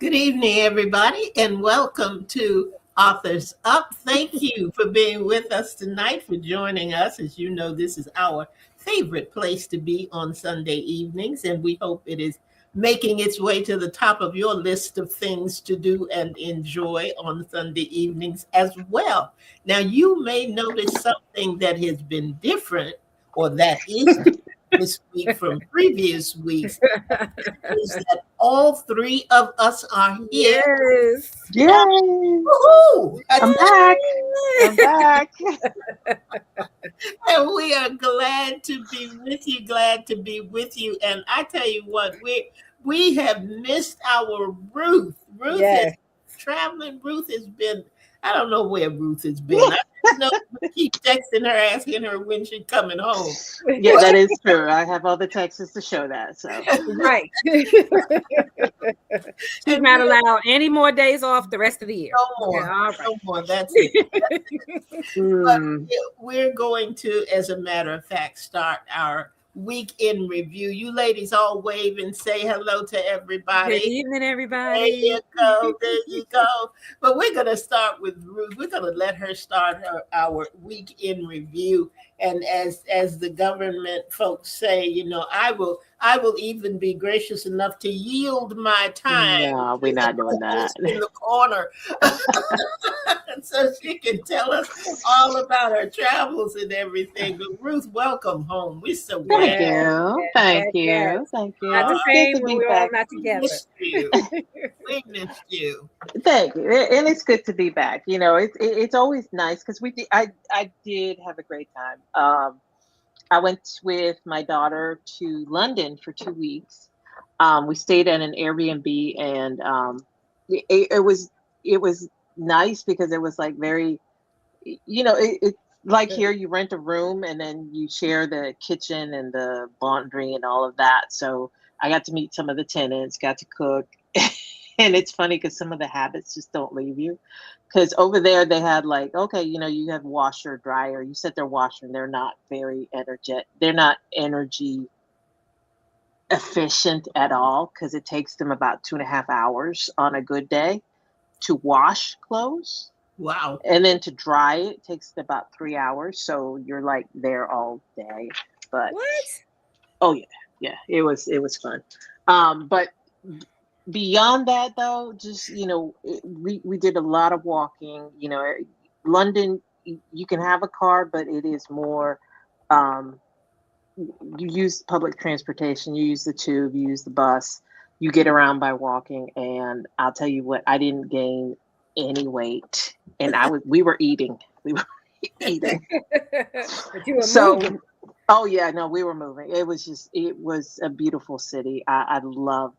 Good evening, everybody, and welcome to Authors Up. Thank you for being with us tonight, for joining us. As you know, this is our favorite place to be on Sunday evenings, and we hope it is making its way to the top of your list of things to do and enjoy on Sunday evenings as well. Now, you may notice something that has been different, or that is different this week from previous weeks, is that all three of us are here. Yes. Yay! Woohoo! I'm back. I'm back. And we are glad to be with you. And I tell you what, we have missed our Ruth. Ruth is traveling. Ruth has been, I don't know where Ruth has been. I just know we keep texting her, asking her when she's coming home. Yeah, that is true. I have all the texts to show that. So Right. She's not allowed any more days off the rest of the year. No more. Yeah, all right. No more. That's it. But we're going to, as a matter of fact, start our week in review. You ladies all wave and say hello to everybody. Good evening, everybody. There you go. There you go. But we're going to start with Ruth. We're going to let her start our week in review. And as the government folks say, you know, I will even be gracious enough to yield my time. No, we're not doing that. In the corner. So she can tell us all about her travels and everything. But Ruth, welcome home. We're so glad. Thank you. Not the same when we're all not together. We missed you. Thank you. And it's good to be back. You know, it's always nice because I did have a great time. I went with my daughter to London for 2 weeks. We stayed at an Airbnb, and it was nice because it was like very, you know, it's like here you rent a room and then you share the kitchen and the laundry and all of that. So I got to meet some of the tenants, got to cook. And it's funny because some of the habits just don't leave you. Because over there they had like, okay, you know, you have washer, dryer. You set their washer and they're not very energetic. They're not energy efficient at all because it takes them about 2.5 hours on a good day to wash clothes. Wow. And then to dry it takes about 3 hours. So you're like there all day. But what? Oh yeah, it was fun. But beyond that though, just, you know, we did a lot of walking. You know, London, you can have a car, but it is more you use public transportation, you use the tube, you use the bus, you get around by walking. And I'll tell you what, I didn't gain any weight, and we were eating. But you were moving. Oh yeah, no, we were moving. It was a beautiful city. I love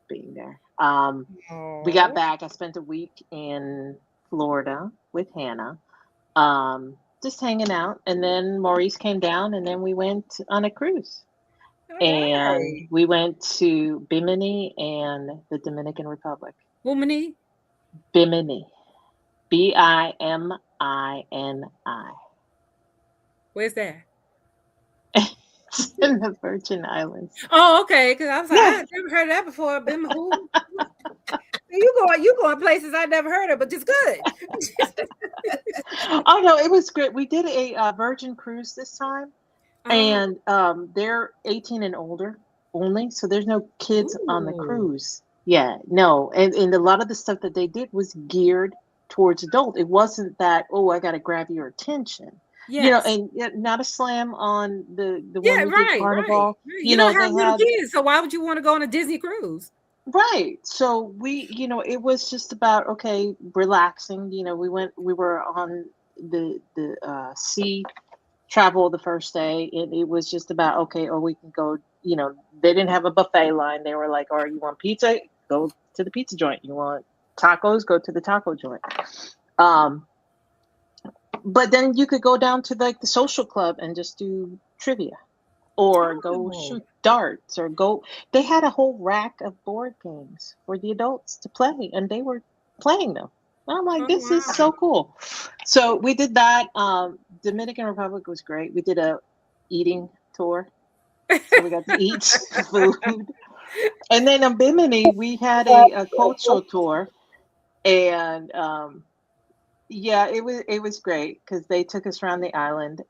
being there. We got back. I spent a week in Florida with Hannah, just hanging out. And then Maurice came down, and then we went on a cruise. And we went to Bimini and the Dominican Republic. Bimini? Bimini. Bimini. Where's that? It's in the Virgin Islands. Oh, okay. Because I was like, I've never heard of that before. Who? You going places I never heard of, but it's good. Oh no, it was great. We did a Virgin cruise this time, and they're 18 and older only, so there's no kids on the cruise. Yeah, no, and a lot of the stuff that they did was geared towards adult. It wasn't that, oh, I got to grab your attention. Yes. And not a slam on the one Yeah, who did right, right. Carnival. You don't They have little had, kids, so why would you want to go on a Disney cruise? right. So it was just about, okay, relaxing. We were on the sea travel the first day, and it was just about, okay, or we can go. They didn't have a buffet line. They were like, "Or you want pizza? Go to the pizza joint. You want tacos? Go to the taco joint." Um, but then you could go down to like the social club and just do trivia, or go Oh, shoot darts, or go. They had a whole rack of board games for the adults to play, and they were playing them. I'm like, oh this is wow. so cool. So we did that. Dominican Republic was great. We did a eating tour, so we got to eat food. And then in Bimini, we had a cultural tour, and yeah, it was great because they took us around the island.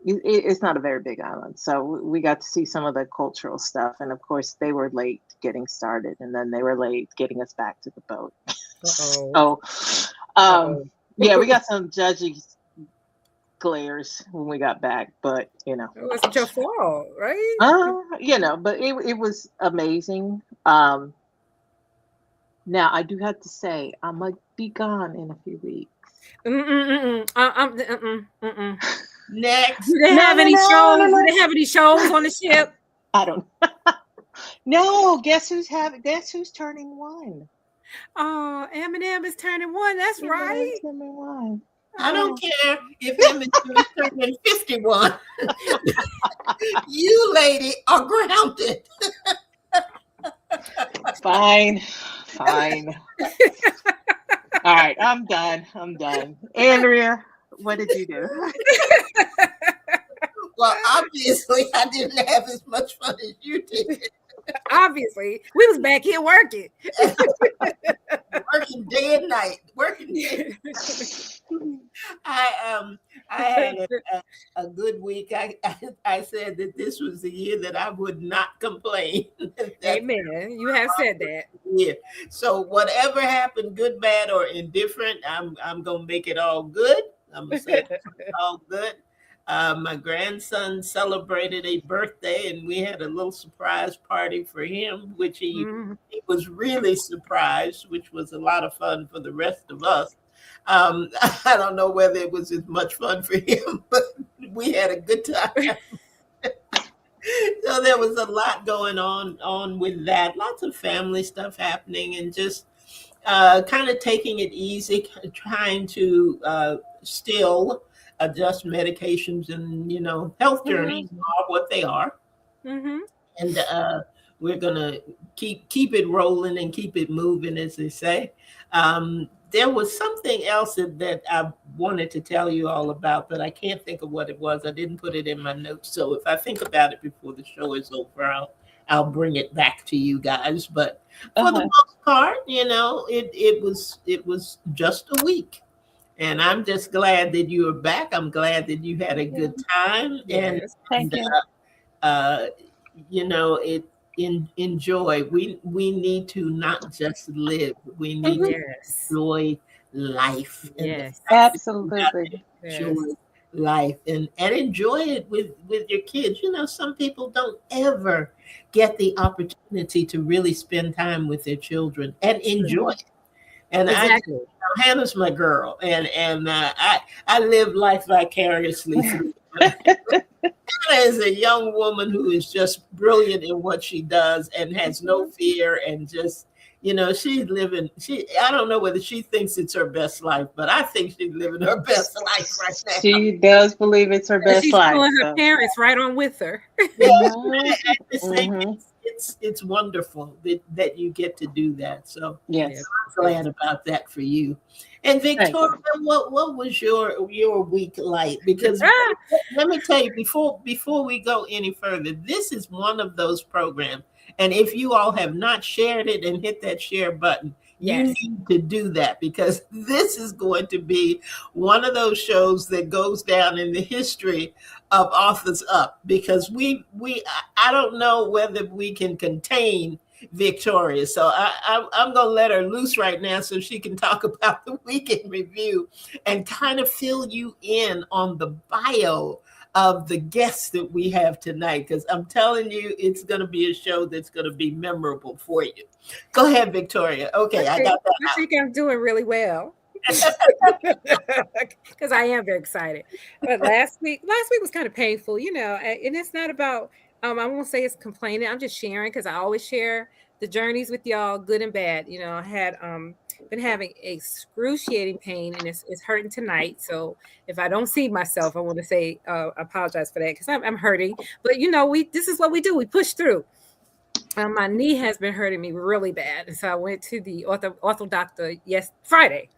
It's not a very big island, so we got to see some of the cultural stuff. And of course, they were late getting started, and then they were late getting us back to the boat. Uh-oh. So, um, Uh-oh. yeah, we got some judgy glares when we got back, but It wasn't your fault, right? but it was amazing. Now I do have to say I'm gonna be gone in a few weeks. Next. Do they No, have no, any no, no, shows? Do no. they have any shows on the ship? I don't. No, guess who's turning one? Oh, Eminem is turning 1. That's right. Eminem's turning one. I don't Yeah. care if Eminem is turning 51. You, lady, are grounded. Fine. All right, I'm done. Andrea, what did you do? Well, obviously, I didn't have as much fun as you did. Obviously, we was back here working. Working day and night. Working day. I had a good week. I said that this was the year that I would not complain. Amen. You have said that. Yeah. So whatever happened, good, bad, or indifferent, I'm gonna make it all good. I'm gonna say it's all good. My grandson celebrated a birthday, and we had a little surprise party for him, which he was really surprised, which was a lot of fun for the rest of us. I don't know whether it was as much fun for him, but we had a good time. So there was a lot going on with that. Lots of family stuff happening, and just kind of taking it easy, trying to still adjust medications, and health journeys are what they are. Mm-hmm. And we're gonna keep it rolling and keep it moving, as they say. There was something else that I wanted to tell you all about, but I can't think of what it was. I didn't put it in my notes, so if I think about it before the show is over, I'll bring it back to you guys. But for the most part, it was just a week. And I'm just glad that you are back. I'm glad that you had a good time. Yes. Thank you. Uh, enjoy. We need to not just live. We need to Yes. enjoy life. And the Yes. fact that you Absolutely. enjoy life, and enjoy it with your kids. Some people don't ever get the opportunity to really spend time with their children and enjoy it. And Exactly. Hannah's my girl, and I live life vicariously through her. Hannah is a young woman who is just brilliant in what she does and has no fear, and just she's living. I don't know whether she thinks it's her best life, but I think she's living her best life right now. She does believe it's her best She's life. pulling her parents right on with her. Yeah, Mhm. I just think Mhm. it's wonderful that you get to do that. So Yes. I'm glad about that for you. And Victoria, what was your week like? Because let me tell you, before we go any further, this is one of those programs. And if you all have not shared it and hit that share button, you Yes. need to do that, because this is going to be one of those shows that goes down in the history of Authors Up, because I don't know whether we can contain Victoria. So I'm going to let her loose right now so she can talk about the weekend review and kind of fill you in on the bio of the guests that we have tonight, because I'm telling you, it's going to be a show that's going to be memorable for you. Go ahead, Victoria. Okay, I got that I think I'm doing really well. Because I am very excited. But last week was kind of painful, and it's not about I won't say it's complaining. I'm just sharing because I always share the journeys with y'all, good and bad. I had been having excruciating pain and it's hurting tonight. So if I don't see myself, I want to say apologize for that because I'm hurting. But this is what we do. We push through. My knee has been hurting me really bad. And so I went to the ortho doctor Friday.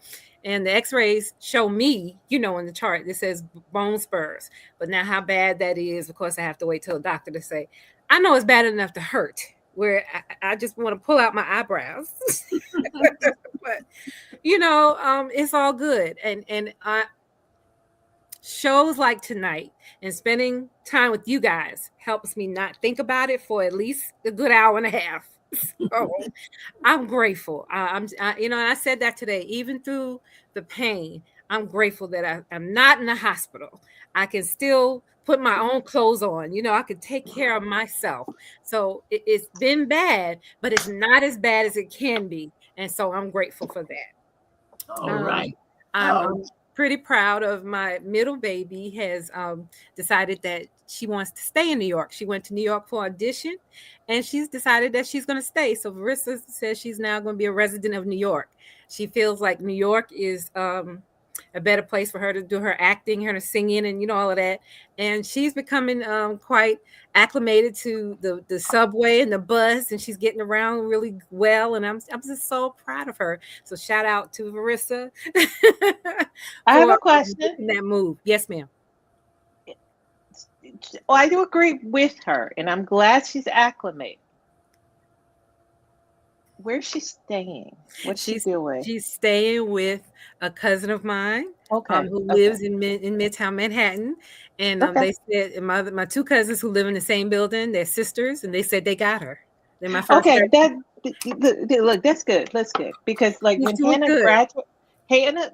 And the x-rays show me, in the chart, it says bone spurs. But now how bad that is, of course, I have to wait till the doctor to say, I know it's bad enough to hurt, where I just want to pull out my eyebrows. But, it's all good. And shows like tonight and spending time with you guys helps me not think about it for at least a good hour and a half. So I'm grateful. And I said that today, even through the pain, I'm grateful that I'm not in the hospital. I can still put my own clothes on. I can take care of myself. So it's been bad, but it's not as bad as it can be. And so I'm grateful for that. All right. I'm pretty proud of my middle baby has decided that she wants to stay in New York. She went to New York for audition and she's decided that she's going to stay. So Marissa says she's now going to be a resident of New York. She feels like New York is a better place for her to do her acting, her singing, and all of that. And she's becoming quite acclimated to the subway and the bus, and she's getting around really well. And I'm just so proud of her. So shout out to Marissa. I have a question. That move, yes, ma'am. Well, I do agree with her, and I'm glad she's acclimated. Where's she staying? What's she doing? She's staying with a cousin of mine, who lives in Midtown Manhattan. And they said my two cousins who live in the same building, they're sisters, and they said they got her. They're my first. Okay, look, that's good. That's good because like when Hannah graduated, Hannah,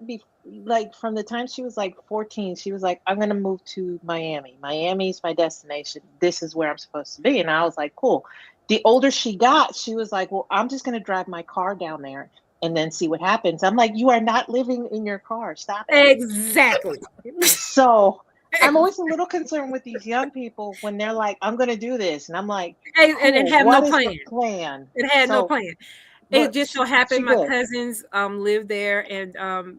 like from the time she was like 14, she was like, I'm gonna move to Miami. Miami's my destination. This is where I'm supposed to be. And I was like, cool. The older she got, she was like, well, I'm just going to drive my car down there and then see what happens. I'm like, you are not living in your car. Stop it. Exactly. So I'm always a little concerned with these young people when they're like, I'm going to do this. And I'm like, cool, and it had no plan. It had no plan. It just so happened my cousins live there, and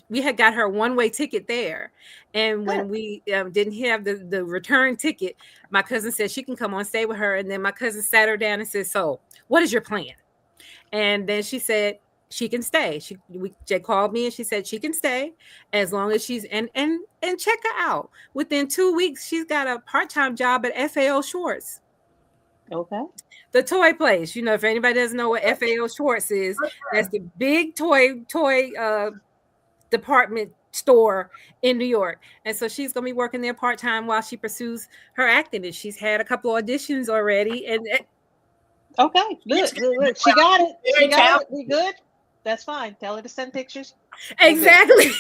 we had got her a one-way ticket there. And when we didn't have the return ticket, my cousin said she can come on stay with her. And then my cousin sat her down and said, so what is your plan? And then she said she can stay. She called me and she said she can stay as long as she's and check her out. Within 2 weeks, she's got a part-time job at FAO Schwartz. Okay. The toy place. If anybody doesn't know what FAO Schwartz is, that's the big toy department store in New York. And so she's going to be working there part-time while she pursues her acting. And she's had a couple of auditions already. And okay, look, she got it. She got it. We good? That's fine. Tell her to send pictures. Exactly.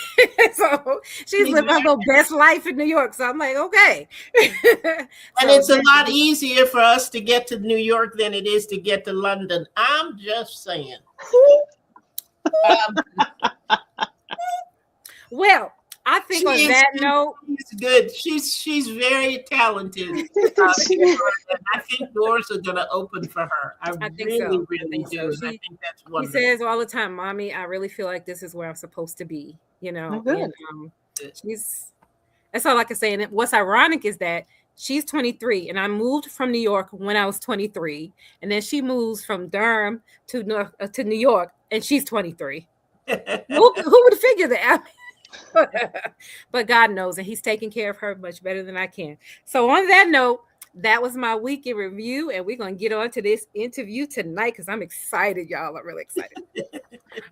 So she's living her best life in New York. So I'm like, okay. And it's a lot easier for us to get to New York than it is to get to London. I'm just saying. Well, I think on that note, she's good. She's very talented. I think doors are going to open for her. I think really, so. Really do. So. I think that's wonderful. She says all the time, "Mommy, I really feel like this is where I'm supposed to be." Good. And, that's all I can say. And what's ironic is that she's 23, and I moved from New York when I was 23, and then she moves from Durham to New York, and she's 23. Who would figure that? But God knows, and he's taking care of her much better than I can. So on that note, that was my week in review, and we're going to get on to this interview tonight because I'm excited, y'all. I'm really excited.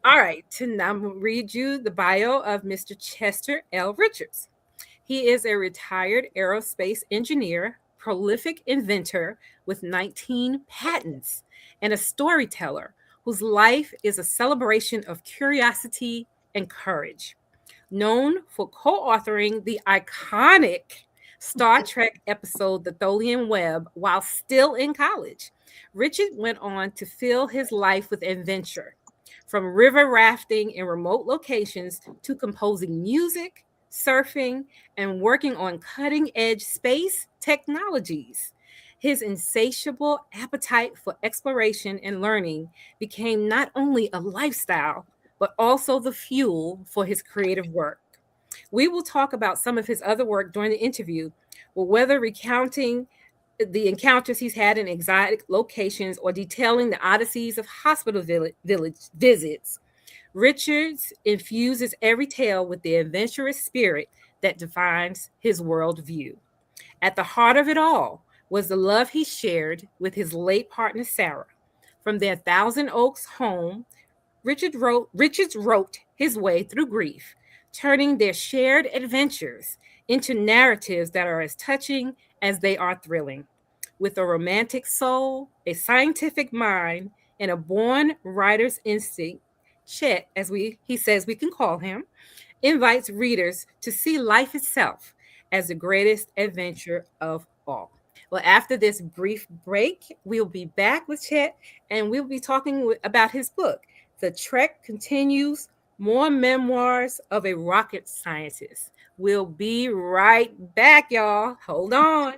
All right, tonight I'm going to read you the bio of Mr. Chester L. Richards. He is a retired aerospace engineer, prolific inventor with 19 patents and a storyteller whose life is a celebration of curiosity and courage. Known for co authoring the iconic Star Trek episode The Tholian Web while still in college, Richard went on to fill his life with adventure, from river rafting in remote locations to composing music, surfing, and working on cutting edge space technologies. His insatiable appetite for exploration and learning became not only a lifestyle, but also the fuel for his creative work. We will talk about some of his other work during the interview, or whether recounting the encounters he's had in exotic locations or detailing the odysseys of hospital village visits. Richards infuses every tale with the adventurous spirit that defines his worldview. At the heart of it all was the love he shared with his late partner Sarah. From their Thousand Oaks home, Richards wrote his way through grief, turning their shared adventures into narratives that are as touching as they are thrilling. With a romantic soul, a scientific mind, and a born writer's instinct, Chet, as he says we can call him, invites readers to see life itself as the greatest adventure of all. Well, after this brief break, we'll be back with Chet and we'll be talking about his book, The Trek Continues, More Memoirs of a Rocket Scientist. We'll be right back, y'all. Hold on.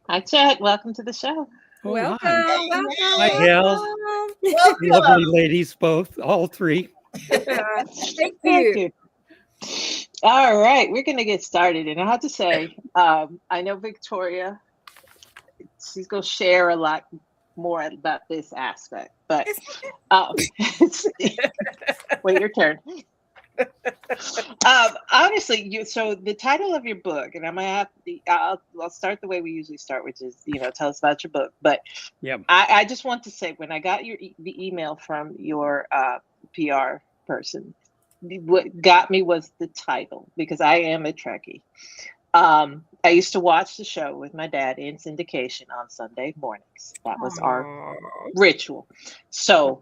Hi, Chet. Welcome to the show. Oh, Welcome. hi. Welcome. Hi, Gail. Welcome. Lovely ladies, both, all three. Thank Thank you. you. All right, we're going to get started. And I have to say, I know Victoria, she's going to share a lot more about this aspect. But wait your turn. Honestly, so the title of your book, and I'm gonna have I'll start the way we usually start, which is tell us about your book. But Yep. I just want to say, when I got the email from your PR person, what got me was the title, because I am a Trekkie. I used to watch the show with my dad in syndication on Sunday mornings. That was our ritual. So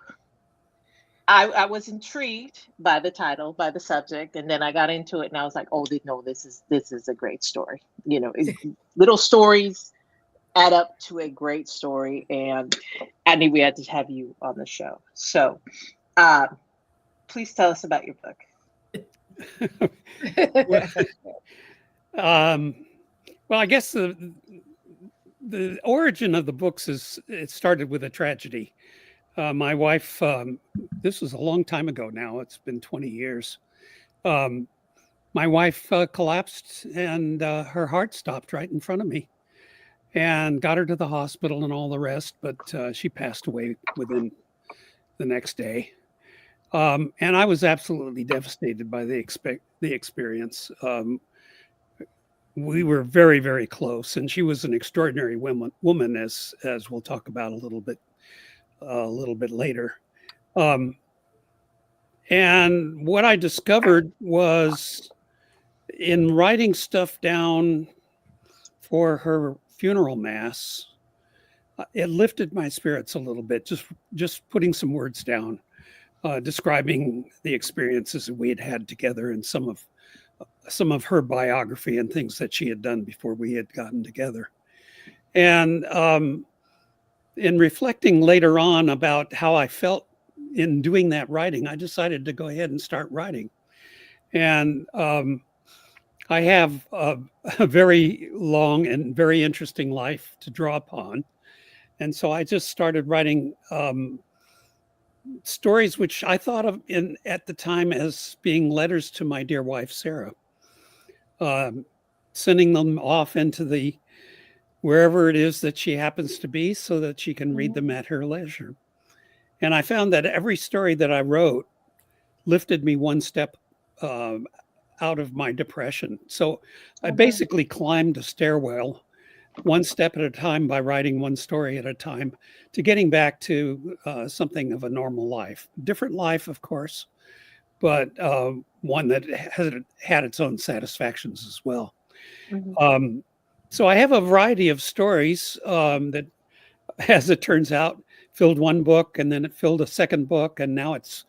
I was intrigued by the title, by the subject, and then I got into it, and I was like, "Oh, no, this is a great story." Little stories add up to a great story, and I knew we had to have you on the show. So, please tell us about your book. Well, I guess the origin of the books it started with a tragedy. My wife, this was a long time ago now. It's been 20 years. My wife collapsed and her heart stopped right in front of me, and got her to the hospital and all the rest. But she passed away within the next day. And I was absolutely devastated by the experience. We were very, very close, and she was an extraordinary woman, as we'll talk about a little bit later. And what I discovered was, in writing stuff down for her funeral mass, it lifted my spirits a little bit, just putting some words down, describing the experiences that we had had together, and some of her biography and things that she had done before we had gotten together. And in reflecting later on about how I felt in doing that writing, I decided to go ahead and start writing. And I have a very long and very interesting life to draw upon. And so I just started writing stories which I thought of at the time as being letters to my dear wife, Sarah. um, sending them off into the wherever it is that she happens to be so that she can read them at her leisure. And I found that every story that I wrote lifted me one step um, out of my depression. So I basically climbed a stairwell one step at a time by writing one story at a time to getting back to something of a normal life. Different life, of course, but one that had its own satisfactions as well. Mhm. So I have a variety of stories that, as it turns out, filled one book, and then it filled a second book, and now it's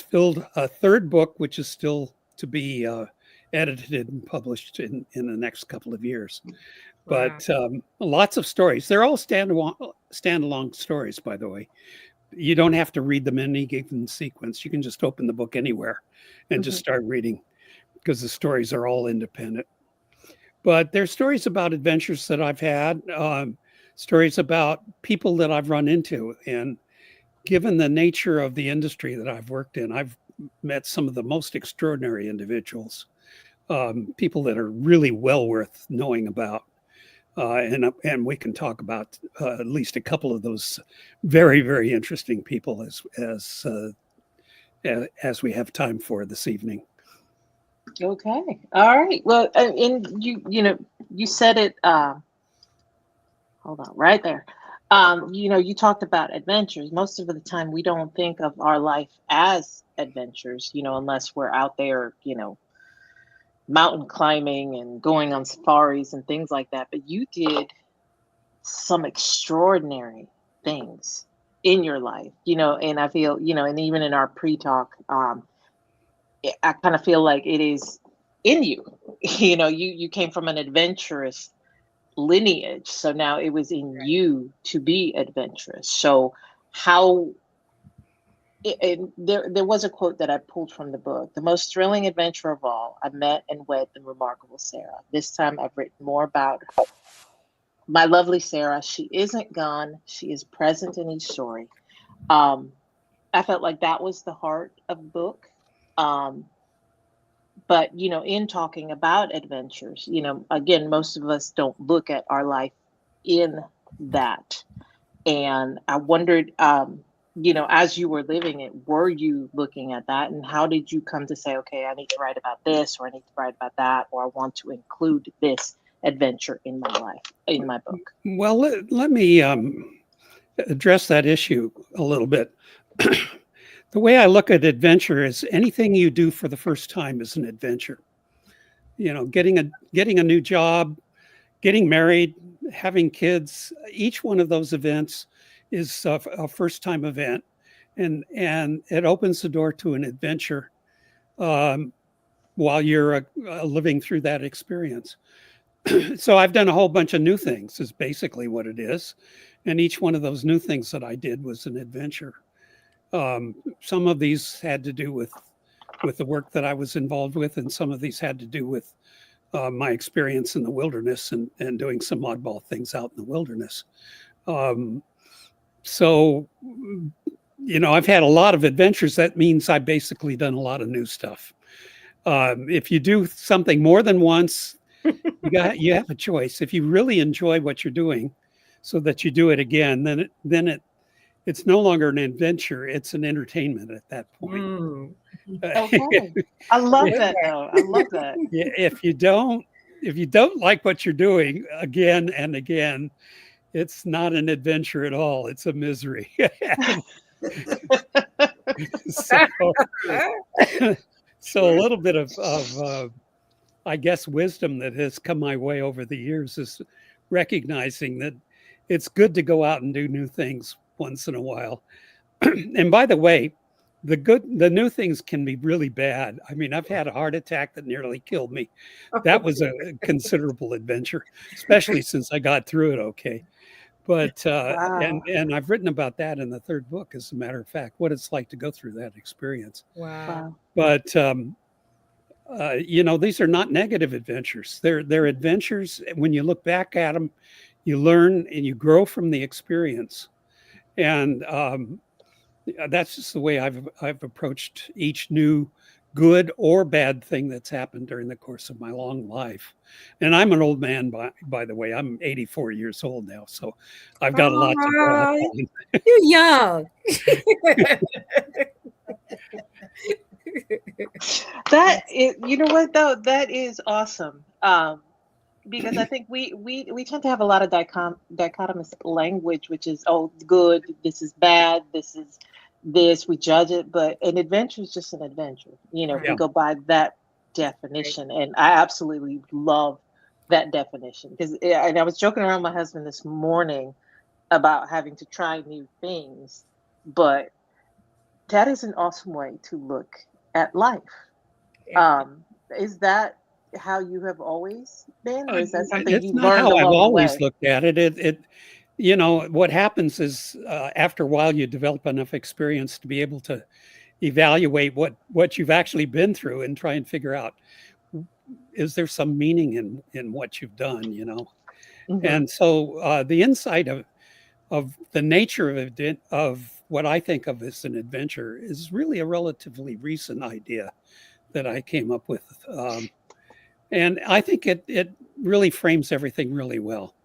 filled a third book, which is still to be edited and published in the next couple of years. Wow. But lots of stories. They're all standalone stories, by the way. You don't have to read them in any given sequence. You can just open the book anywhere and just start reading because the stories are all independent. But there's stories about adventures that I've had, stories about people that I've run into. And given the nature of the industry that I've worked in, I've met some of the most extraordinary individuals, people that are really well worth knowing about. And we can talk about at least a couple of those very, very interesting people as we have time for this evening. Okay. All right. Well, and you said it. Hold on, right there. You talked about adventures. Most of the time, we don't think of our life as adventures, unless we're out there, mountain climbing and going on safaris and things like that. But you did some extraordinary things in your life, and I feel, and even in our pre-talk, I kind of feel like it is in you. You came from an adventurous lineage, so now it was in you to be adventurous. So how there was a quote that I pulled from the book: "The most thrilling adventure of all, I met and wed the remarkable Sarah. This time I've written more about my lovely Sarah. She isn't gone. She is present in each story." I felt like that was the heart of the book. But in talking about adventures, again, most of us don't look at our life in that. And I wondered, as you were living it, were you looking at that, and how did you come to say, okay, I need to write about this, or I need to write about that, or I want to include this adventure in my life, in my book? Well, let me address that issue a little bit. The way I look at adventure is anything you do for the first time is an adventure. Getting a new job, getting married, having kids, each one of those events is a first time event, and it opens the door to an adventure while you're living through that experience. So I've done a whole bunch of new things is basically what it is, and each one of those new things that I did was an adventure. Some of these had to do with the work that I was involved with, and some of these had to do with my experience in the wilderness and doing some oddball things out in the wilderness. So, I've had a lot of adventures. That means I've basically done a lot of new stuff. If you do something more than once, you have a choice. If you really enjoy what you're doing, so that you do it again, then it's no longer an adventure; it's an entertainment at that point. Mm. Okay. I love that, though. I love that. If you don't like what you're doing again and again, it's not an adventure at all. It's a misery. so, so a little bit of I guess wisdom that has come my way over the years is recognizing that it's good to go out and do new things once in a while. And by the way, the new things can be really bad. I mean, I've had a heart attack that nearly killed me. That was a considerable adventure, especially since I got through it okay. But Wow. and I've written about that in the third book, as a matter of fact, what it's like to go through that experience. Wow. But these are not negative adventures. They're adventures. When you look back at them, you learn and you grow from the experience. And that's just the way I've approached each new good or bad thing that's happened during the course of my long life. And I'm an old man, by the way. I'm 84 years old now, so I've got a lot to draw Oh, upon. you're young. You know what though, that is awesome. Because I think we tend to have a lot of dichotomous language, which is, oh, good, this is bad, this is this, we judge it, but an adventure is just an adventure. You know, if we Yeah. go by that definition, and I absolutely love that definition because, and I was joking around with my husband this morning about having to try new things, but that is an awesome way to look at life. Um, is that how you have always been, or is that something It's you not learned how I've along the always way? looked at it. You know, what happens is after a while you develop enough experience to be able to evaluate what you've actually been through and try and figure out, is there some meaning in what you've done, you know? Hmm. And so the insight of the nature of what I think of as an adventure is really a relatively recent idea that I came up with. And I think it really frames everything really well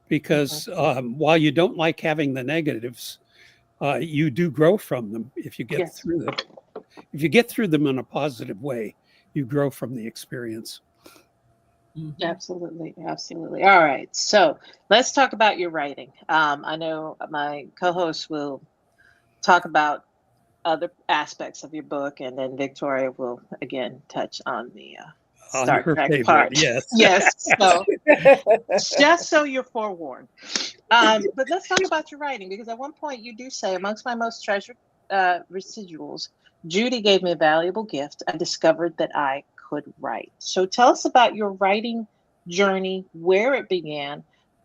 Hmm. because while you don't like having the negatives, you do grow from them if you get Yes, through them. If you get through them in a positive way, you grow from the experience. Mhm. absolutely, absolutely. All right, so let's talk about your writing. I know my co-host will talk about other aspects of your book, and then Victoria will again touch on the On Star her Trek favorite, part. yes. Yes, so just so you're forewarned. But let's talk about your writing, because at one point you do say, amongst my most treasured residuals, Judy gave me a valuable gift. I discovered that I could write. So tell us about your writing journey, where it began,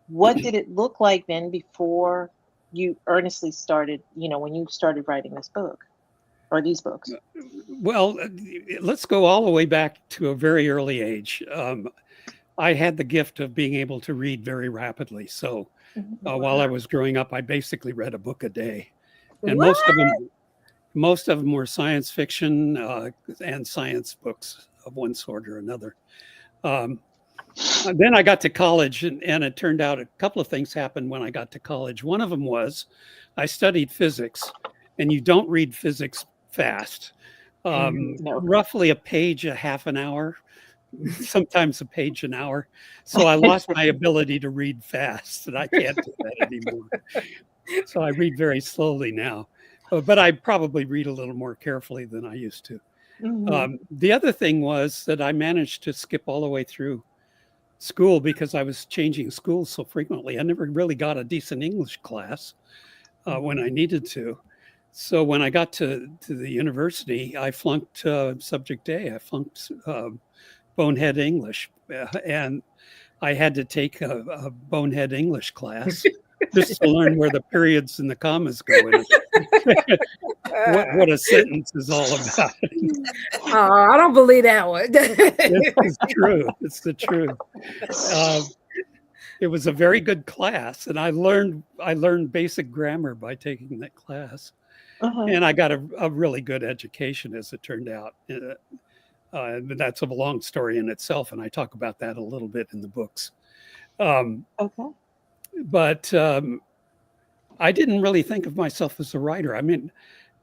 what did it look like then before you earnestly started, when you started writing this book or these books? Well, let's go all the way back to a very early age. I had the gift of being able to read very rapidly. So Mhm. while I was growing up, I basically read a book a day, and What? most of them were science fiction and science books of one sort or another. Um, and then I got to college, and it turned out a couple of things happened when I got to college. One of them was I studied physics, and you don't read physics fast. No. Roughly a page a half an hour, sometimes a page an hour. So I lost my ability to read fast, and I can't do that anymore. So I read very slowly now, but I probably read a little more carefully than I used to. Mhm. The other thing was that I managed to skip all the way through school because I was changing schools so frequently. I never really got a decent English class when I needed to. So when I got to the university, I flunked subject A. I flunked bonehead English, and I had to take a bonehead English class just to learn where the periods and the commas go in it. What a sentence is all about. Oh, I don't believe that one. It's true. It's the truth. Uh, it was a very good class, and I learned basic grammar by taking that class, Uh-huh. and I got a really good education as it turned out. But that's a long story in itself, and I talk about that a little bit in the books. Um, Okay. but I didn't really think of myself as a writer. I mean,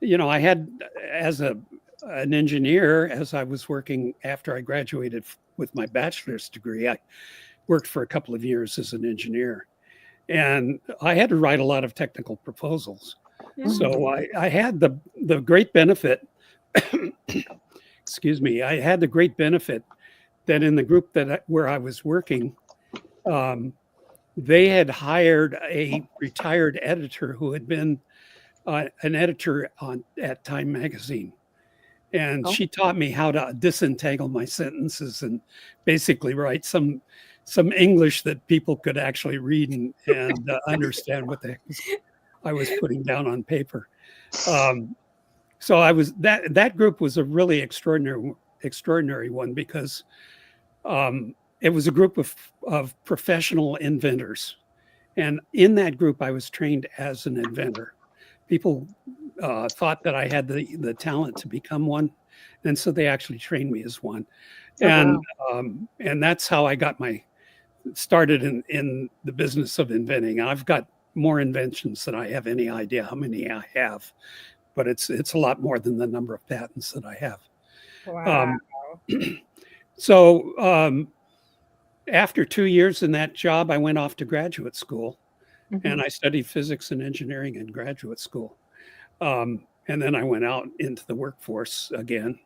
I had as an engineer, as I was working after I graduated with my bachelor's degree, I worked for a couple of years as an engineer, and I had to write a lot of technical proposals. Mhm. So I had the great benefit. Excuse me. I had the great benefit that in the group where I was working, um, they had hired a retired editor who had been an editor at Time Magazine, and Oh. she taught me how to disentangle my sentences and basically write some English that people could actually read and understand what the heck I was putting down on paper. Um, so I was that group was a really extraordinary one because it was a group of professional inventors, and in that group I was trained as an inventor. People thought that I had the talent to become one, and so they actually trained me as one. Oh, And wow. and that's how I got my started in the business of inventing. I've got more inventions than I have any idea how many I have, but it's a lot more than the number of patents that I have. Wow. Um, so after 2 years in that job, I went off to graduate school, and Mhm. I studied physics and engineering in graduate school. And then I went out into the workforce again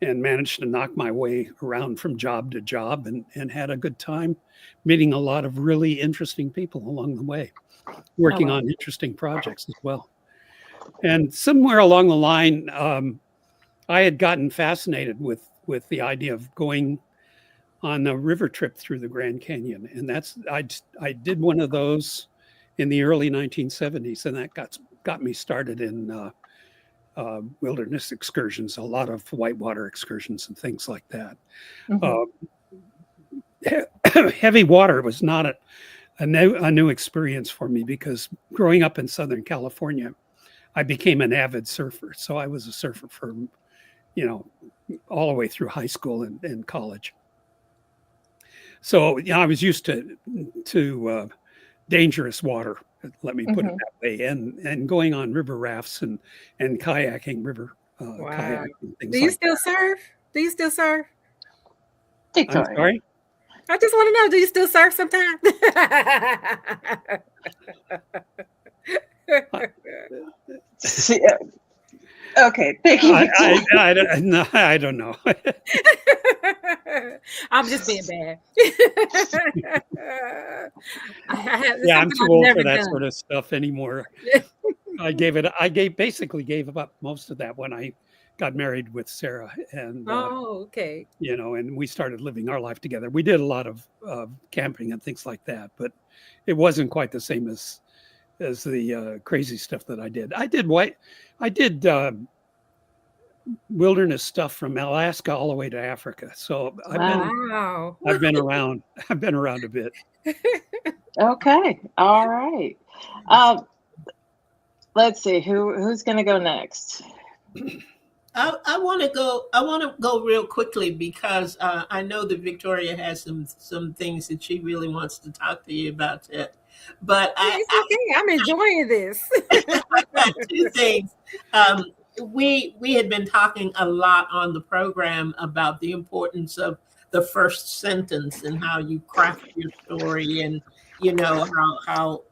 and managed to knock my way around from job to job, and had a good time meeting a lot of really interesting people along the way, Oh, working wow. on interesting projects as well. And somewhere along the line, I had gotten fascinated with the idea of going on a river trip through the Grand Canyon, and I did one of those in the early 1970s, and that got me started in wilderness excursions, a lot of whitewater excursions and things like that. Mhm. Uh, Heavy water was not a new experience for me, because growing up in Southern California, I became an avid surfer. So I was a surfer for, you know, all the way through high school and college. So I was used to dangerous water. Let me put it Mhm. that way, and going on river rafts and kayaking, river Wow. kayaking, Do things you like still that. surf? Do you still surf? I'm Victoria. sorry. I just want to know, do you still surf sometimes? I, See, okay, thank you, Victoria. no, I don't know. I'm just being bad. It's Yeah, I'm something too I've old for never that done. sort of stuff anymore. Basically gave up most of that when I got married with Sarah, and Oh, okay. and we started living our life together. We did a lot of camping and things like that, but it wasn't quite the same as the crazy stuff that I did. I did wilderness stuff from Alaska all the way to Africa. So Wow. Wow. I've been around. I've been around a bit. Okay. All right. Um, let's see who's going to go next. I want to go. I want to go real quickly because I know that Victoria has some things that she really wants to talk to you about. Ted. But It's okay. I'm enjoying this. I've got two things. Um, we had been talking a lot on the program about the importance of the first sentence and how you craft your story, and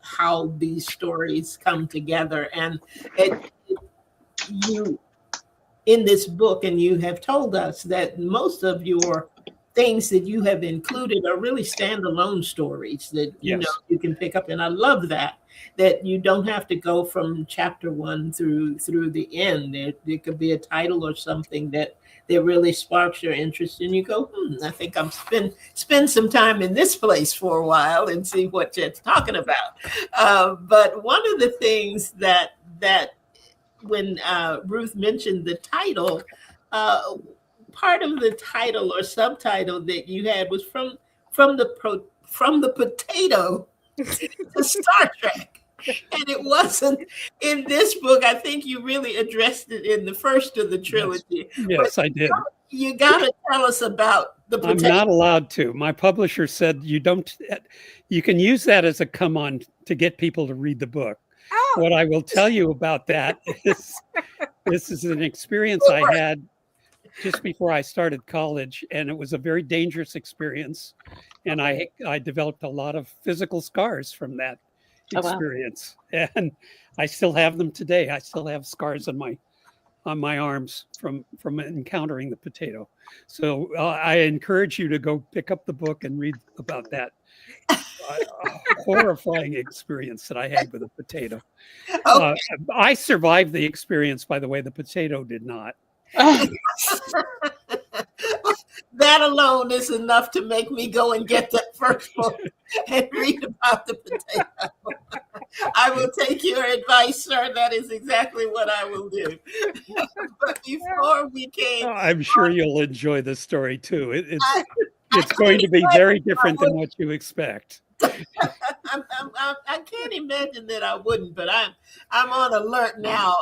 how these stories come together. And you in this book, and you have told us that most of your things that you have included are really standalone stories that Yes. you can pick up. And I love that you don't have to go from chapter one through the end. There could be a title or something that really sparks your interest, and you go, I think I'm spend some time in this place for a while and see what Jed's talking about. But one of the things that when Ruth mentioned the title, uh, part of the title or subtitle that you had was from the potato to Star Trek. And it wasn't in this book. I think you really addressed it in the first of the Yes. trilogy. But Yes, I did. you got to tell us about the I'm potato. not allowed to. My publisher said you don't. You can use that as a come on to get people to read the book. Oh, What I will tell you about that is this is an experience I had just before I started college, and it was a very dangerous experience. And I developed a lot of physical scars from that Oh, wow. experience, and I still have them today. I still have scars on my arms from encountering the potato. So I encourage you to go pick up the book and read about that horrifying experience that I had with a potato. Oh, I survived the experience, by the way. The potato did not. that alone is enough to make me go and get that first book and read about the potato. I will take your advice, sir. That is exactly what I will do. But before we came, I'm sure you'll enjoy the story too. I It's going couldn't to be wait. very different than what you expect. I can't imagine that I wouldn't, but I'm on alert now.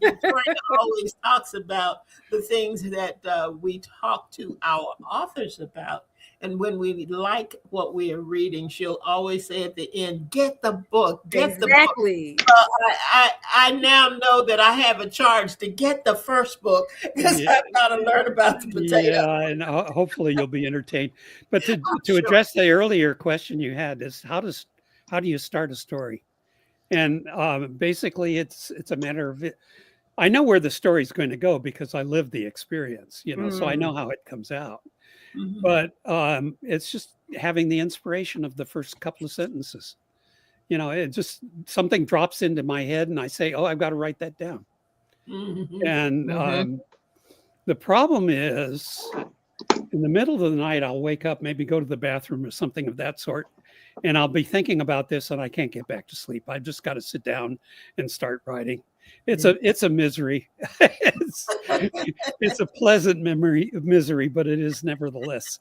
Victoria always talks about the things that we talk to our authors about. And when we like what we are reading, she'll always say at the end, get the book, get the book. Exactly. I now know that I have a charge to get the first book because Yeah, I've got to learn about the potato. yeah, and hopefully you'll be entertained. But to Sure. address the earlier question you had is how do you start a story? And basically, it's a matter of I know where the story's going to go because I lived the experience, so I know how it comes out. Mhm. But it's just having the inspiration of the first couple of sentences. It just something drops into my head, and I say, "Oh, I've got to write that down." Mhm. And Mhm. the problem is, in the middle of the night, I'll wake up, maybe go to the bathroom or something of that sort, and I'll be thinking about this, and I can't get back to sleep. I've just got to sit down and start writing. It's a misery. it's a pleasant misery, but it is nevertheless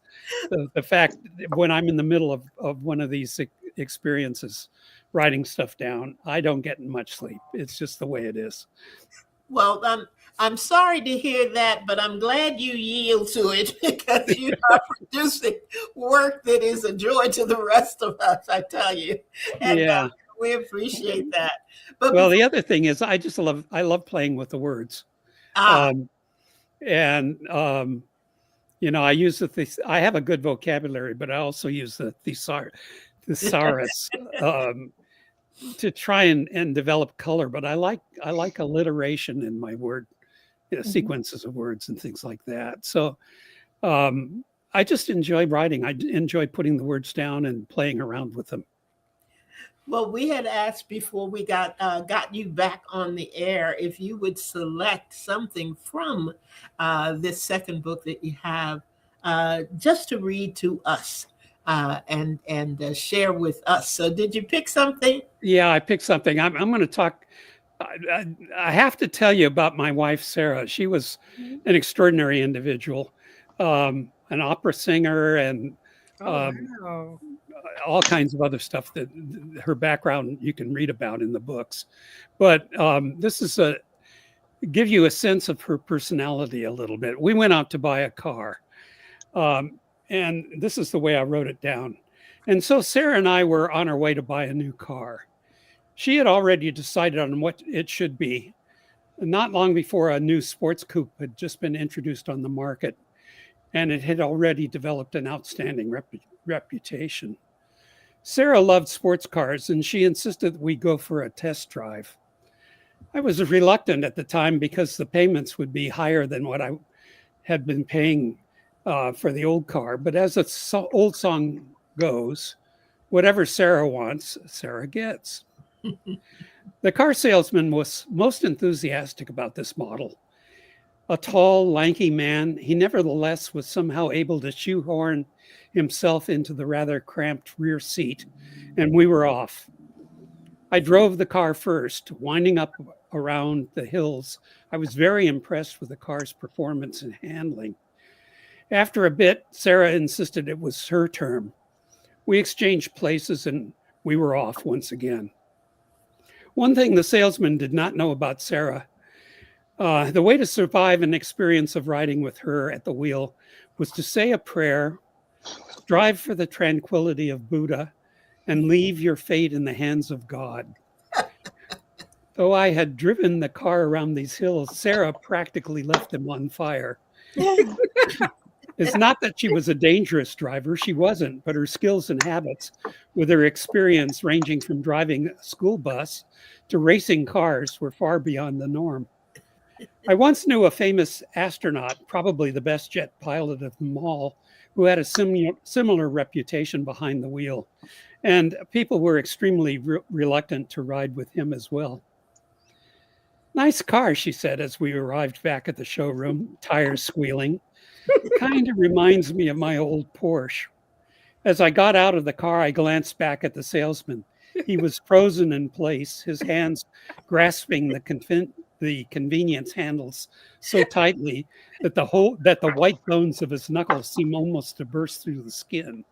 the fact that when I'm in the middle of one of these experiences, writing stuff down, I don't get much sleep. It's just the way it is. Well, I'm sorry to hear that, but I'm glad you yield to it because you are producing work that is a joy to the rest of us, I tell you. And Yeah. we appreciate that. But Well, before, the other thing is I love playing with the words. ah, Um, and I use I have a good vocabulary, but I also use the thesaurus to try and develop color. But I like alliteration in my word sequences of words and things like that. So I just enjoy writing. I enjoy putting the words down and playing around with them. well, we had asked before we got you back on the air if you would select something from this second book that you have just to read to us and share with us. So, did you pick something? Yeah, I picked something. I'm going to talk. I have to tell you about my wife, Sarah. She was an extraordinary individual, an opera singer, and Oh um, wow. all kinds of other stuff that her background you can read about in the books. But this is give you a sense of her personality a little bit. We went out to buy a car, and this is the way I wrote it down. And so Sarah and I were on our way to buy a new car. She had already decided on what it should be. Not long before a new sports coupe had just been introduced on the market, and it had already developed an outstanding reputation. Sarah loved sports cars, and she insisted that we go for a test drive. I was reluctant at the time because the payments would be higher than what I had been paying for the old car. But as the old song goes, whatever Sarah wants, Sarah gets. The car salesman was most enthusiastic about this model. A tall, lanky man, he nevertheless was somehow able to shoehorn himself into the rather cramped rear seat, and we were off. I drove the car first, winding up around the hills. I was very impressed with the car's performance and handling. After a bit, Sarah insisted it was her turn. We exchanged places and we were off once again. One thing the salesman did not know about Sarah, the way to survive an experience of riding with her at the wheel was to say a prayer, strive for the tranquility of Buddha, and leave your fate in the hands of God. Though I had driven the car around these hills, Sarah practically left them on fire. It's not that she was a dangerous driver, she wasn't, but her skills and habits, with her experience ranging from driving a school bus to racing cars, were far beyond the norm. I once knew a famous astronaut, probably the best jet pilot of them all, who had a similar reputation behind the wheel, and people were extremely reluctant to ride with him as well. Nice car, she said as we arrived back at the showroom, tires squealing. Kind of reminds me of my old Porsche. As I got out of the car, I glanced back at the salesman. He was frozen in place, his hands grasping the convenience handles so tightly that the white bones of his knuckles seemed almost to burst through the skin.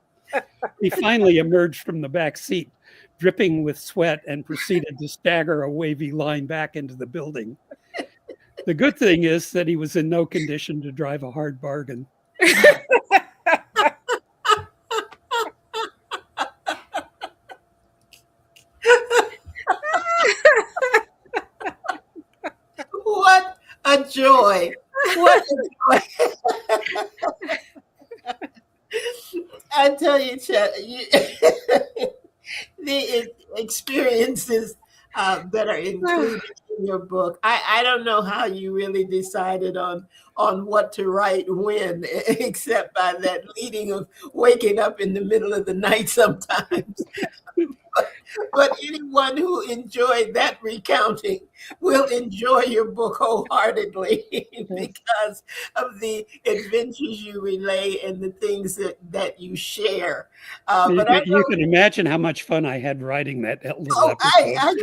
He finally emerged from the back seat, dripping with sweat, and proceeded to stagger a wavy line back into the building. The good thing is that he was in no condition to drive a hard bargain. What a joy. What a joy. I tell you, Chet, the experiences that are included in your book. I don't know how you really decided on what to write when, except by that leading of waking up in the middle of the night sometimes. But anyone who enjoyed that recounting will enjoy your book wholeheartedly because of the adventures you relay and the things that you share. But I You can imagine how much fun I had writing that little oh, I hope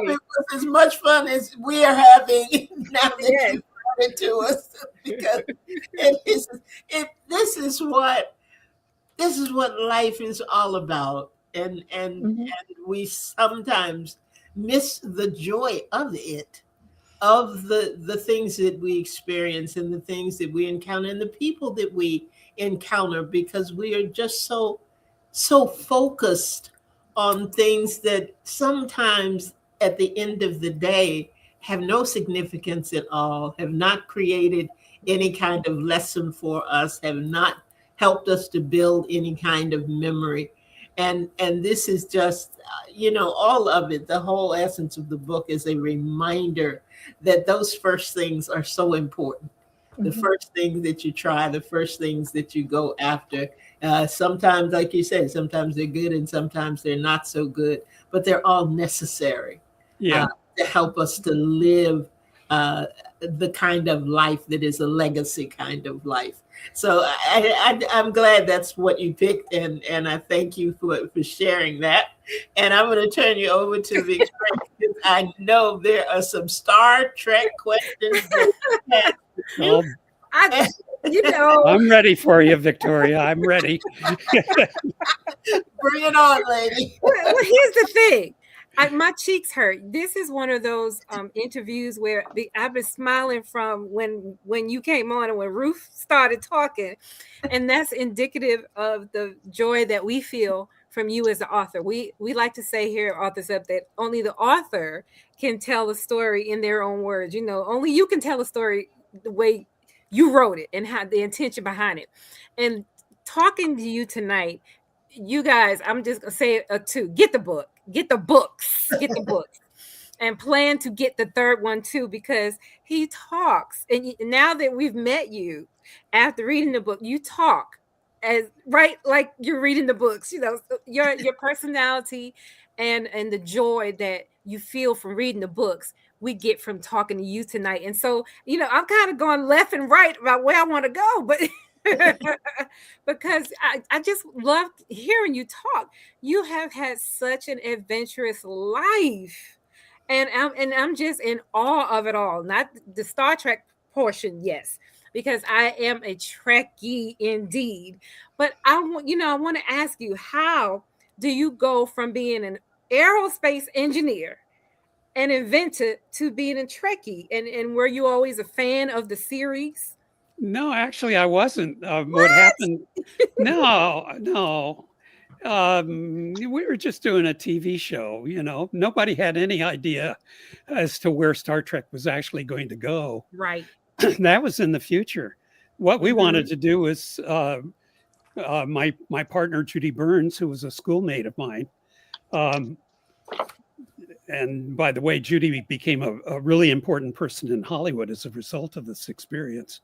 it was as much fun as we are having now that you've brought it to us, because this is what life is all about, and we sometimes miss the joy of it, of the things that we experience and the things that we encounter and the people that we encounter, because we are just so focused on things that sometimes at the end of the day have no significance at all, have not created any kind of lesson for us, have not helped us to build any kind of memory. And this is just, all of it, the whole essence of the book is a reminder that those first things are so important. The first things that you try, the first things that you go after. Sometimes, like you said, sometimes they're good and sometimes they're not so good, but they're all necessary to help us to live the kind of life that is a legacy kind of life. So I'm glad that's what you picked, and I thank you for sharing that. And I'm going to turn you over to Victoria, because I know there are some Star Trek questions that I'm ready for you, Victoria. I'm ready. Bring it on, lady. Well, here's the thing. My cheeks hurt. This is one of those interviews where I've been smiling from when you came on and when Ruth started talking, and that's indicative of the joy that we feel from you as the author. We like to say here at Authors Up that only the author can tell a story in their own words. Only you can tell a story the way you wrote it and had the intention behind it. And talking to you tonight, you guys, I'm just gonna say two. Get the books, and plan to get the third one too, because he talks. And now that we've met you, after reading the book, you talk as right like you're reading the books. Your personality and the joy that you feel from reading the books, we get from talking to you tonight. And so, I'm kind of going left and right about where I want to go, but because I just love hearing you talk. You have had such an adventurous life, and I'm just in awe of it all. Not the Star Trek portion, yes, because I am a Trekkie indeed. But I want to ask you, how do you go from being an aerospace engineer, an inventor, to being a Trekkie? And were you always a fan of the series? No, actually, I wasn't. What happened? No. We were just doing a TV show. Nobody had any idea as to where Star Trek was actually going to go. Right. That was in the future. What we wanted to do was my partner Judy Burns, who was a schoolmate of mine. And by the way, Judy became a really important person in Hollywood as a result of this experience.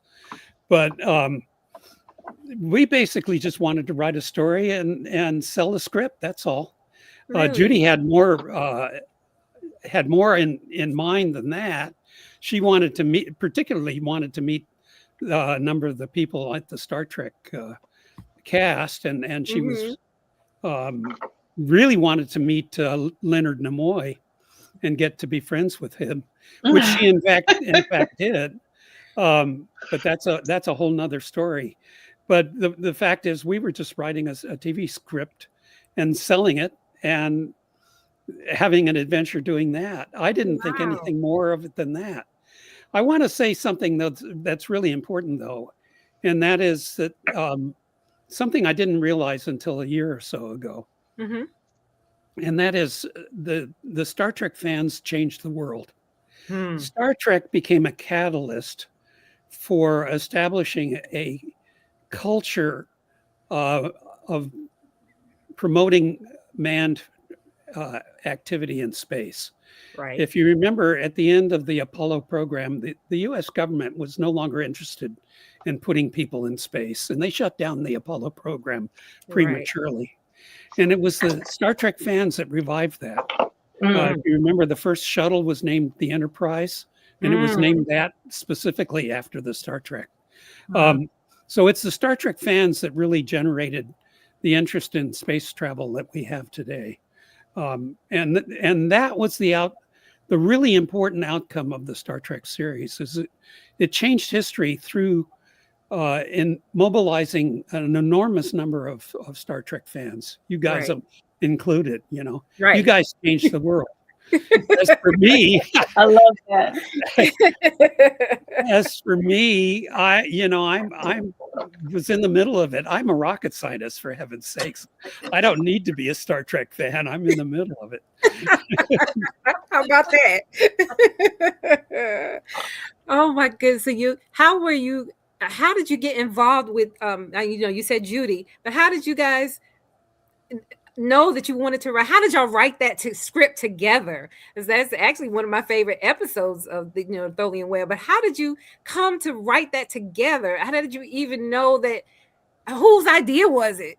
But we basically just wanted to write a story and sell the script. That's all. Really? Judy had more in mind than that. She particularly wanted to meet a number of the people at the Star Trek cast, and she was really wanted to meet Leonard Nimoy and get to be friends with him, which she in fact did. But that's a whole nother story. But the fact is, we were just writing a TV script and selling it and having an adventure doing that. I didn't think Wow. anything more of it than that. I want to say something that's really important, though, and that is that something I didn't realize until a year or so ago, Mm-hmm. and that is the Star Trek fans changed the world. Hmm. Star Trek became a catalyst for establishing a culture of promoting manned activity in space. Right. If you remember, at the end of the Apollo program, the US government was no longer interested in putting people in space, and they shut down the Apollo program Right. prematurely. And it was the Star Trek fans that revived that. If Mm. you remember, the first shuttle was named the Enterprise, and it was Mm. named that specifically after the Star Trek. Wow. So it's the Star Trek fans that really generated the interest in space travel that we have today. And that was the really important outcome of the Star Trek series is it changed history through in mobilizing an enormous number of Star Trek fans. You guys Right. included, you know, you Right. guys changed the world. As for me, I love that. I'm was in the middle of it. I'm a rocket scientist, for heaven's sakes. I don't need to be a Star Trek fan. I'm in the middle of it. How about that? Oh my goodness. So how did you get involved with you said Judy, but how did you guys know that you wanted to write? How did y'all write that script together? Because that's actually one of my favorite episodes of the Tholian Web. But how did you come to write that together? How did you even know that? Whose idea was it?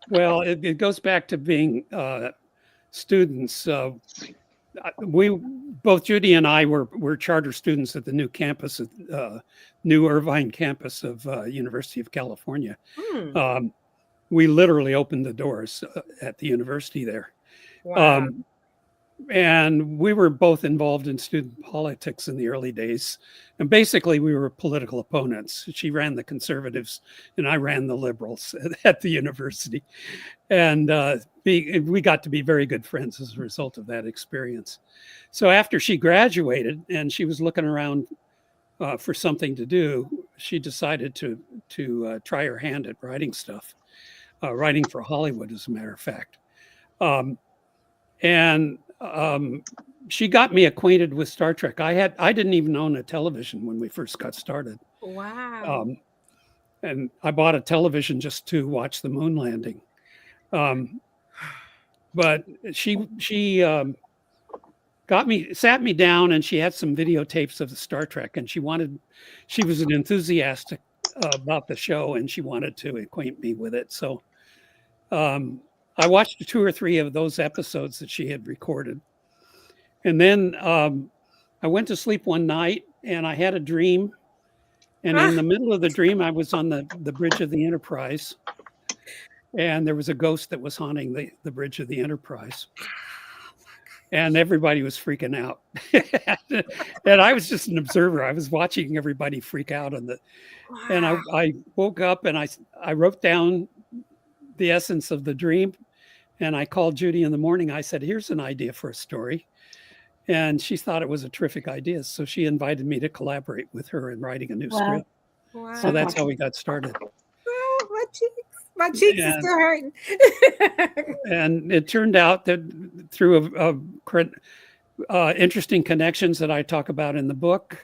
Well, it goes back to being students. We both Judy and I were charter students at the new campus, new Irvine campus of University of California. Hmm. We literally opened the doors at the university there. Wow. And we were both involved in student politics in the early days. And basically, we were political opponents. She ran the conservatives, and I ran the liberals at the university. And we got to be very good friends as a result of that experience. So after she graduated and she was looking around for something to do, she decided to try her hand at writing stuff. Writing for Hollywood, as a matter of fact. And she got me acquainted with Star Trek. I didn't even own a television when we first got started. Wow. And I bought a television just to watch the moon landing. But she sat me down, and she had some videotapes of the Star Trek, and she was an enthusiastic about the show, and she wanted to acquaint me with it. So I watched 2 or 3 of those episodes that she had recorded. And then I went to sleep one night and I had a dream. And in the middle of the dream, I was on the bridge of the Enterprise. And there was a ghost that was haunting the bridge of the Enterprise. And everybody was freaking out. And I was just an observer. I was watching everybody freak out and I woke up and I wrote down the essence of the dream. And I called Judy in the morning. I said, here's an idea for a story. And she thought it was a terrific idea. So she invited me to collaborate with her in writing a new script. Wow. So that's how we got started. Oh, my cheeks are still hurting. And it turned out that through interesting connections that I talk about in the book,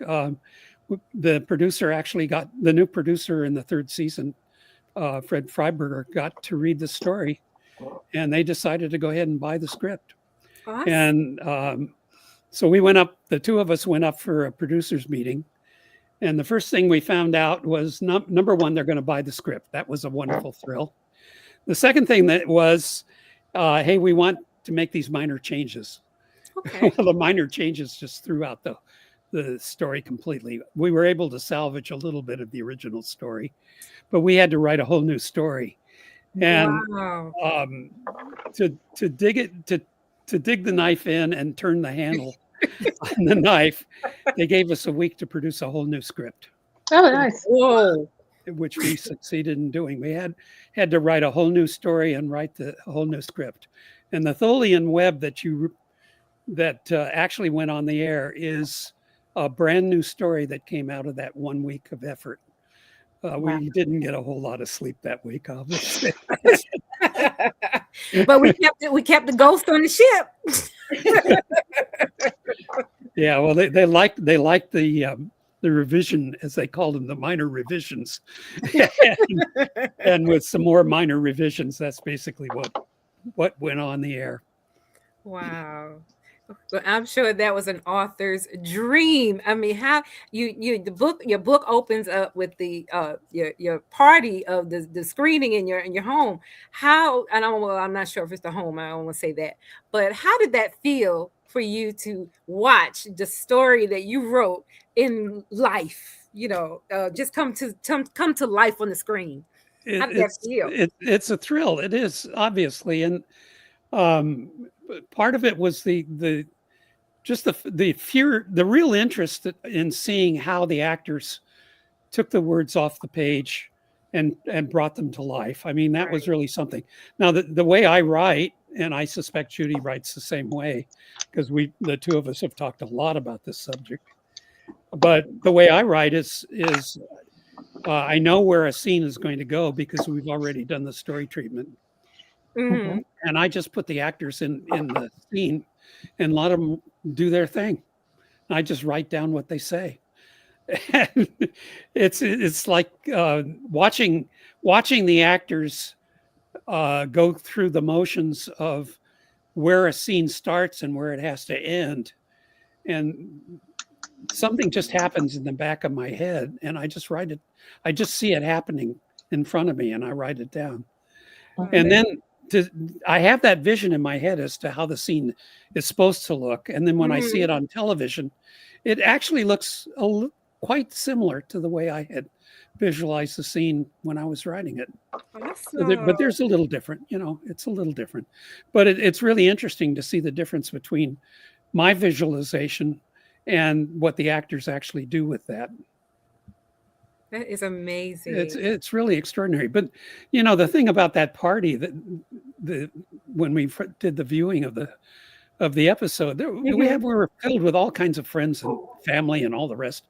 the producer actually got the new producer in the 3rd season, Fred Freiberger, got to read the story, and they decided to go ahead and buy the script. Awesome. And so we went up, the 2 of us went up for a producer's meeting. And the first thing we found out was number 1, they're going to buy the script. That was a wonderful thrill. The second thing that was, hey, we want to make these minor changes. Okay. Well, the minor changes just threw out the story completely. We were able to salvage a little bit of the original story, but we had to write a whole new story. And to dig the knife in and turn the handle on the knife, they gave us a week to produce a whole new script, Oh, nice. Whoa. which we succeeded in doing. We had to write a whole new story and write the whole new script. And the Tholian web that actually went on the air is a brand new story that came out of that 1 week of effort. Wow. We didn't get a whole lot of sleep that week, obviously. But we kept the ghost on the ship. Yeah, well, they liked the revision, as they called them, the minor revisions, and with some more minor revisions, that's basically what went on the air. Wow. Well, I'm sure that was an author's dream. I mean, how your book opens up with the your party of the screening in your home. How, and I'm not sure if it's the home, I don't want to say that, but how did that feel for you to watch the story that you wrote in life, just come to life on the screen? How did that feel? It's a thrill. It is, obviously, and part of it was the fear, the real interest in seeing how the actors took the words off the page and brought them to life. I mean, that was really something. Now, the way I write, and I suspect Judy writes the same way, because the two of us have talked a lot about this subject. But the way I write is I know where a scene is going to go because we've already done the story treatment. Mm-hmm. And I just put the actors in the scene and let them do their thing. I just write down what they say. And it's like watching the actors go through the motions of where a scene starts and where it has to end. And something just happens in the back of my head, and I just write it. I just see it happening in front of me, and I write it down. Okay. And then I have that vision in my head as to how the scene is supposed to look. And then when I see it on television, it actually looks quite similar to the way I had visualized the scene when I was writing it. Awesome. But there's a little different, it's a little different. But it's really interesting to see the difference between my visualization and what the actors actually do with that. That is amazing. It's really extraordinary. But the thing about that party, that when we did the viewing of the episode, we were filled with all kinds of friends and family and all the rest.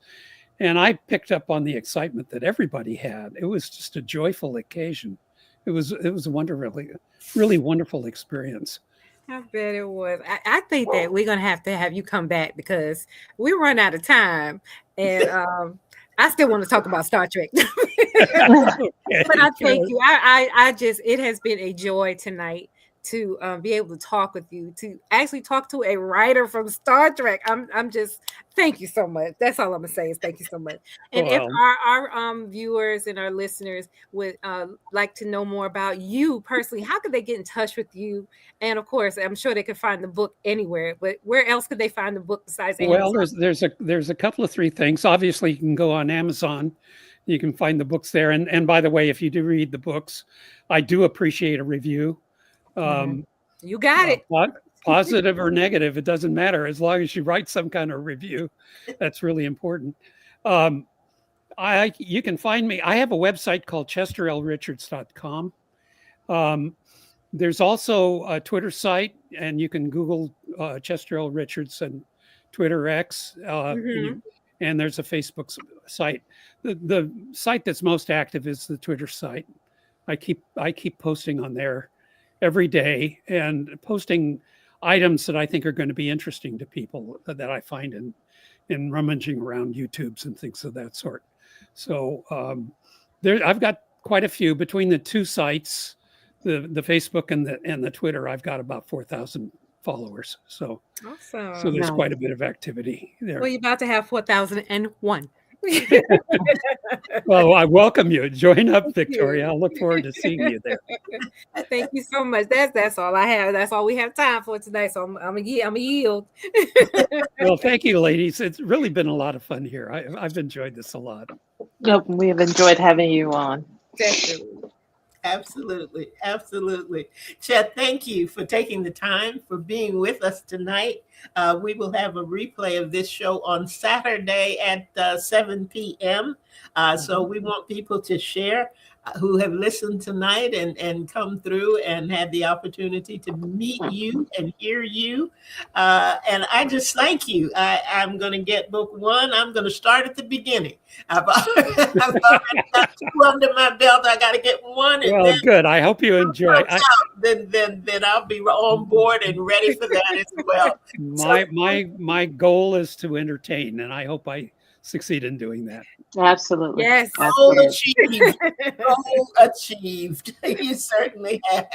And I picked up on the excitement that everybody had. It was just a joyful occasion. It was a really wonderful experience. I bet it was. I think that we're gonna have to have you come back because we run out of time, and I still want to talk about Star Trek. But I thank you. I just, it has been a joy tonight to be able to talk with you, to actually talk to a writer from Star Trek. I'm just, thank you so much. That's all I'm gonna say is thank you so much. And if our viewers and our listeners would like to know more about you personally, how could they get in touch with you? And of course, I'm sure they could find the book anywhere, but where else could they find the book besides Amazon? Well, there's a couple of three things. Obviously, you can go on Amazon. You can find the books there. And by the way, if you do read the books, I do appreciate a review. You got it. Positive or negative, it doesn't matter. As long as you write some kind of review, that's really important. You can find me. I have a website called chesterlrichards.com. There's also a Twitter site, and you can Google Chester L. Richards and Twitter X, and there's a Facebook site. The site that's most active is the Twitter site. I keep posting on there every day and posting items that I think are going to be interesting to people that I find in rummaging around YouTubes and things of that sort. So I've got quite a few between the two sites, the Facebook and the Twitter. I've got about 4,000 followers. So awesome. So there's quite a bit of activity there. Well, you're about to have 4,001. Well, I welcome you. Join up, Victoria. I look forward to seeing you there. Thank you so much. That's all I have. That's all we have time for tonight. So I'm a yield. Well, thank you, ladies. It's really been a lot of fun here. I've enjoyed this a lot. Yep, we have enjoyed having you on. Definitely. Absolutely. Absolutely. Chet, thank you for taking the time for being with us tonight. We will have a replay of this show on Saturday at 7 p.m. So we want people to share who have listened tonight and come through and had the opportunity to meet you and hear you. And I just thank you. I'm going to get book one. I'm going to start at the beginning. I've already got two under my belt. I got to get one, and Well, good. I hope you enjoy. then I'll be on board and ready for that as well. My goal is to entertain, and I hope I succeed in doing that. Absolutely. Yes. Goal Absolutely. achieved. Goal achieved. You certainly have.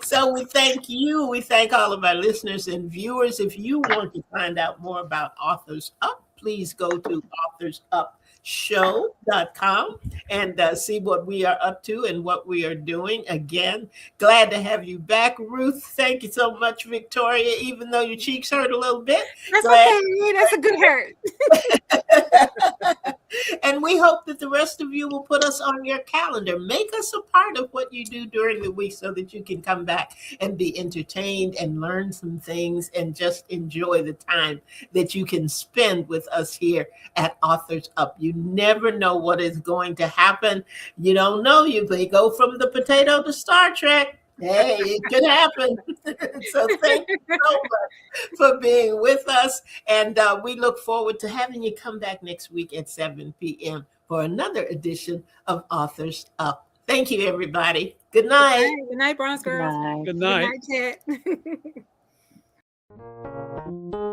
So we thank you. We thank all of our listeners and viewers. If you want to find out more about Authors Up, please go to authorsupshow.com and see what we are up to and what we are doing. Again, glad to have you back, Ruth. Thank you so much, Victoria, even though your cheeks hurt a little bit. That's okay. That's a good hurt. And we hope that the rest of you will put us on your calendar. Make us a part of what you do during the week so that you can come back and be entertained and learn some things and just enjoy the time that you can spend with us here at Authors Up. You never know what is going to happen. You don't know. You may go from the potato to Star Trek. Hey, it could happen. So thank you so much for being with us. And we look forward to having you come back next week at 7 p.m. for another edition of Authors Up. Thank you, everybody. Good night. Good night, Bronze Girls. Bye. Good night. Good night, Chet.